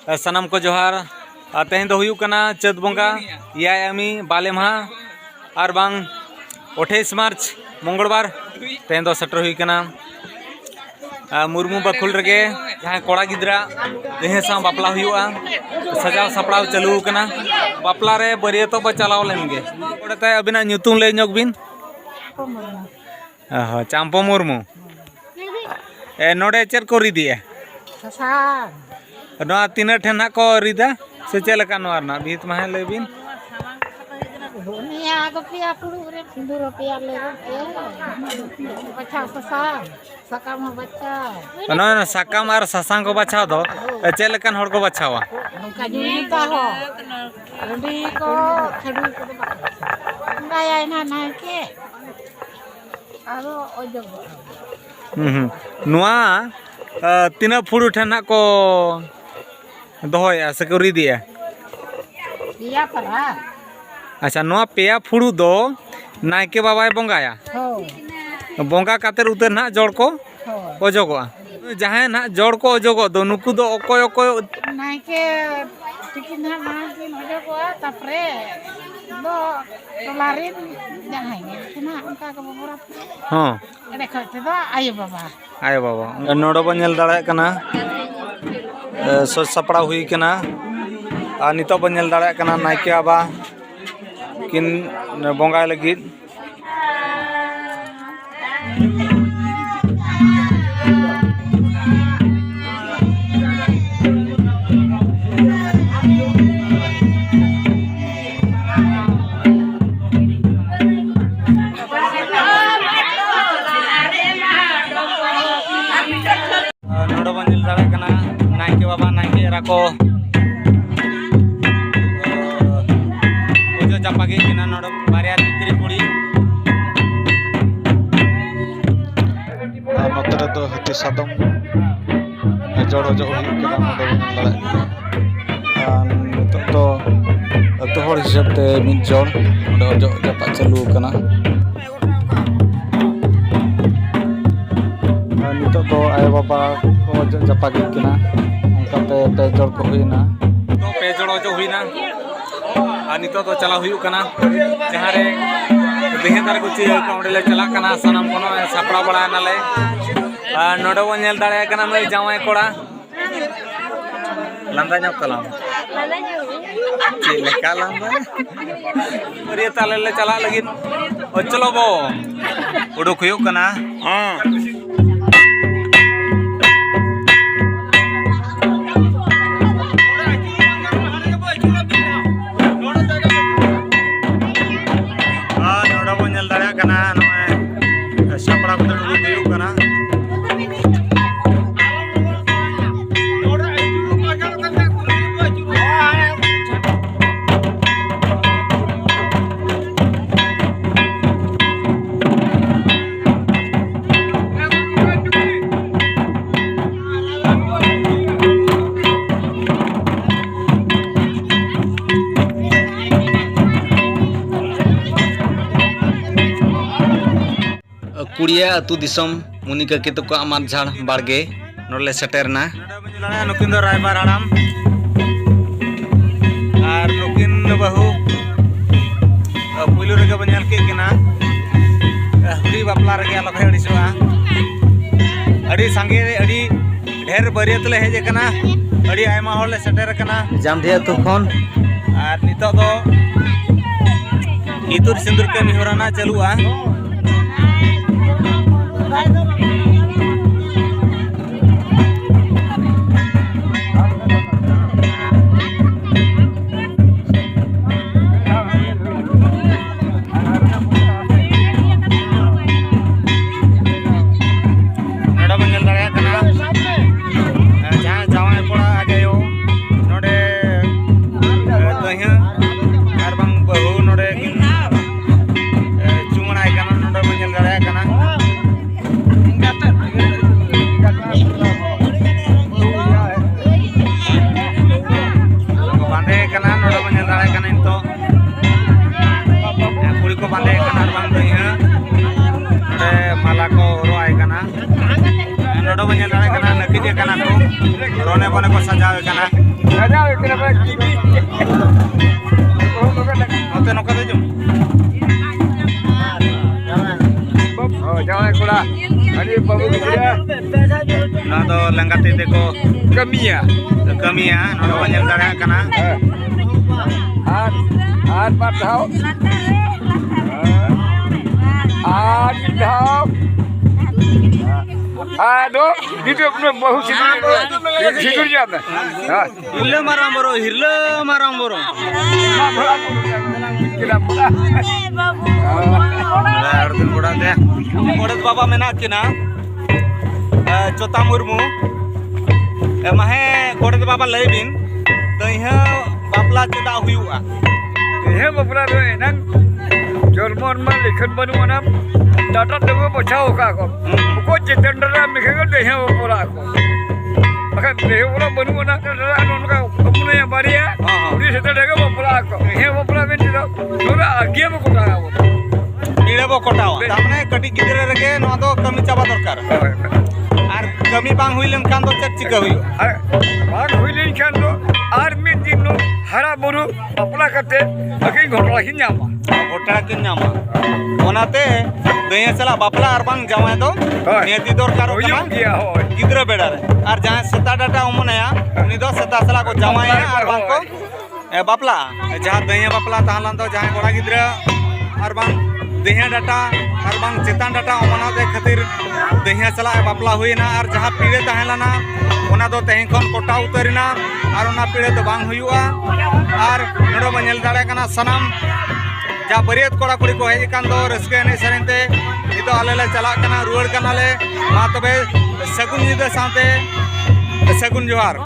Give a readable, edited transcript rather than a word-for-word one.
सनम को जोहार तेहन दो हुयुक कना चैत बंगा यामी बाले महा और बांग 28 मार्च मंगलवार तेहन दो सेटर हुई कना मुर्मू बकुल रगे जहाँ कोड़ा गिद्रा देहे सा बापला हुआ सजाव सपड़ाव चालू कना बापला रे बरियतो ब चलाव लेनगे ओडते अबिना ᱧᱩᱛᱩᱢ ले ᱧᱚᱜ बिन चांपो मुर्मू ए नोडे चेर को रिदिए सा तीन ठेन ना को रिदा से चेल का नोर ना भीत माहे ले बिन दुनिया को पिया पुरु रे सिंदूर पिया ले बच्चा ससा सकाम बच्चा ना ना सकाम और ससांग को बचाव दो चेल कन हर को बचावा का जुई ता हो रंडी को खडू को गाया ना ना के आरो ओजो नुआ तीना फुड़ू ठेन ना को दोया सिक्योरिटी दिया पिया परा अच्छा नुआ पेया फुड़ू दो नायके बाबाय बंगाया बंगा कातेर उतर ना जड़ को अजोगो जहाँ ना जड़ को अजोगो दो नुकु दो ओकोय ओकोय नायके टिकिन ना नायके अजोगो तापरे दो टोलारिन जहाँ ना उनका को बरा हां एडे खते दो आयो बाबा नोडो बन नेल दाड़ा कना सो सपड़ा हुई कना आ नितो बन नेल दाड़ा कना नायके बाबा किन बंगाय लगिद नोडो बन नेल दाड़ा कना नायके बाबा नायके एरा को चापागे किना नोड बारिया तित्री कुड़ी नोतरे तो हति सादम जड़ जो हुई केना नोडे लड़ा नितो तो अतो हर हिसाब ते मिद जड़ नोडे जो जपा चालू कना नितो तो आय बाबा को जपागे किना उनकाते पे जड़ को हुईना तो पे जड़ जो हुईना नितो तो चला हुई कना जहाँ रे देहे तार को ची काउंडले चला कना सनम कोनो सपड़ा बड़ा नाले नोडो बन नेल दाड़े कना नई जावाय कोड़ा लंदा ᱧᱚᱜ तलाम चे लेका लंदा रे ताले ले चला लगिन ओ चलो बो उडुक हुई कना हां कुड़िया अतु दिसम मुनिका के तो को अमार झाड़ बाड़गे नोले सेटेरना नुकिन दो रायबार आराम और नुकिन बहु पुइलु रगे बन नेल के केना हुरी बापला रगे आलो भाई अड़ीसवा अड़ी संगे अड़ी ढेर बरियत ले हेजे कना अड़ी आयमा होर ले सेटेर कना जामधिया तु खन और नितो दो इतुर सिंदूर के मिहराना चलुआ रोने बोने को सजावे कना नोते नोका दे जो Jangan kula. Ani babu dia. ना तो लंगाते देखो Kamiya. कमी है नोडो बंजल दड़ा कना An patau. An patau. Aduh, hidup lu bahu sidur jam. हिरले माराम बोरो Kira pula. अर्जुन बड़ा दे गोड़त बाबा मेना किना चोता मुर्मू माहे गोड़त बाबा लय बिन तो इहा बापला चेदा हुयुआ Ini bapak tu enak. Jerman mah lihat banu mana. Data tu bocah aku. Kau cetan dalam mikir deh bapak aku. Maka deh orang banu mana dalam anu kau. Kamu yang baria. Udi cetan deh bapak aku. Ini bapak minta tu. Sudah agia bapak aku. कीड़े बो कोटावा तामने कटी गिदरे रगे no तो कमी चाबा दरकार are कमी बांग हुइलन कान तो चट चिका हुइयो बाग हुइलन कान तो आर में दिन नो हरा बुरु अपना करते अके घोटला हिन जामा घोटा किन नामा ओनाते दया चला बापला आर बांग जावाय तो नियति दरकार होइयो किया हो गिदरे बेडा रे आर जहां सेता डाटा उमनया उनी दो सेता चला को जावाय आर बांग को बापला जहां दया बापला ताहलन तो जहां गोड़ा गिदरे आर बांग दहिया डाटा और बांग चेतान डाटा ओमना दे खातिर दहिया चला बापला हुईना और जहां पीड़े तहलाना ओना दो तहीं खन कोटा उतरिना और ओना पीड़े तो बांग हुयुआ और नडो बनेल दाड़े कना सनम जा बरियत कोड़ा कुड़ी को हेज कान दो रस्के ने सरेंते नितो आले ले चला कना रुवाड़ कना ले मा तबे सगुन निदे साथे सगुन जोहार।